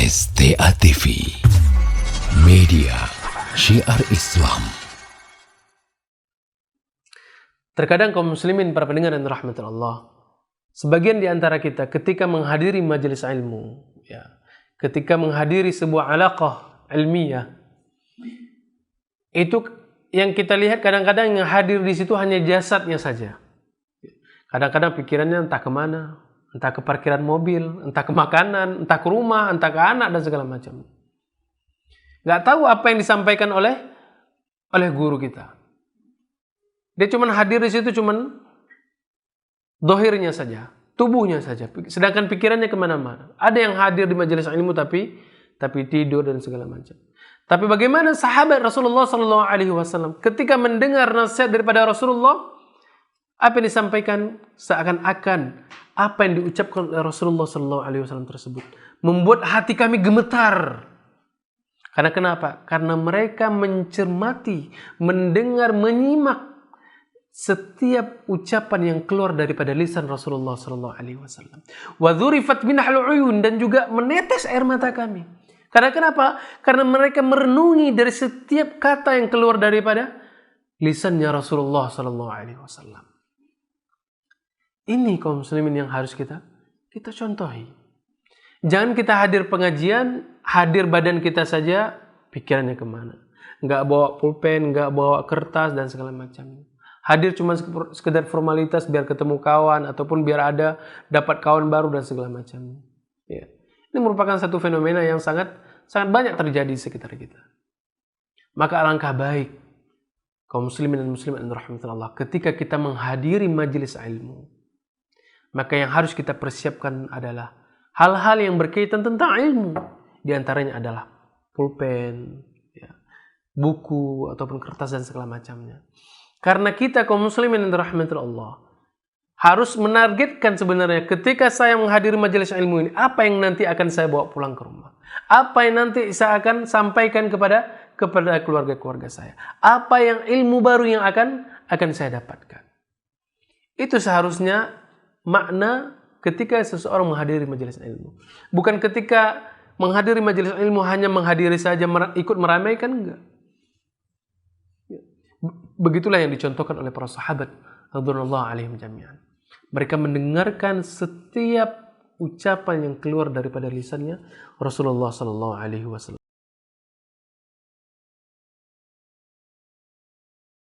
STA TV, media syiar Islam. Terkadang kaum muslimin, para pendengar dan rahmat Allah, sebagian di antara kita ketika menghadiri majelis ilmu, ketika menghadiri sebuah alaqah ilmiah, itu yang kita lihat kadang-kadang yang hadir di situ hanya jasadnya saja. Kadang-kadang pikirannya entah kemana, entah ke parkiran mobil, entah ke makanan, entah ke rumah, entah ke anak dan segala macam. Nggak tahu apa yang disampaikan oleh guru kita. Dia cuma hadir di situ, cuma dohirnya saja, tubuhnya saja, sedangkan pikirannya kemana-mana. Ada yang hadir di majelis ilmu tapi tidur dan segala macam. Tapi bagaimana sahabat Rasulullah SAW ketika mendengar nasihat daripada Rasulullah, apa yang disampaikan seakan-akan apa yang diucapkan oleh Rasulullah SAW tersebut membuat hati kami gemetar. Karena kenapa? Karena mereka mencermati, mendengar, menyimak setiap ucapan yang keluar daripada lisan Rasulullah SAW. Wa dzurifat minhal uyun, dan juga menetes air mata kami. Karena kenapa? Karena mereka merenungi dari setiap kata yang keluar daripada lisannya Rasulullah SAW. Ini kaum muslimin yang harus kita contohi. Jangan kita hadir pengajian, hadir badan kita saja, pikirannya kemana. Nggak bawa pulpen, nggak bawa kertas dan segala macam. Hadir cuma sekedar formalitas biar ketemu kawan ataupun biar dapat kawan baru dan segala macam. Ya. Ini merupakan satu fenomena yang sangat banyak terjadi di sekitar kita. Maka alangkah baik kaum muslimin dan muslimat rahmatullah ketika kita menghadiri majelis ilmu, maka yang harus kita persiapkan adalah hal-hal yang berkaitan tentang ilmu. Di antaranya adalah pulpen, buku ataupun kertas dan segala macamnya. Karena kita kaum muslimin dan rahmatullah harus menargetkan sebenarnya ketika saya menghadiri majelis ilmu ini, apa yang nanti akan saya bawa pulang ke rumah, apa yang nanti saya akan sampaikan kepada keluarga-keluarga saya, apa yang ilmu baru yang akan saya dapatkan. Itu seharusnya makna ketika seseorang menghadiri majelis ilmu. Bukan ketika menghadiri majelis ilmu hanya menghadiri saja, ikut meramaikan, enggak. Begitulah yang dicontohkan oleh para sahabat radhiyallahu alaihim jami'an. Mereka mendengarkan setiap ucapan yang keluar daripada lisannya Rasulullah sallallahu alaihi wasallam.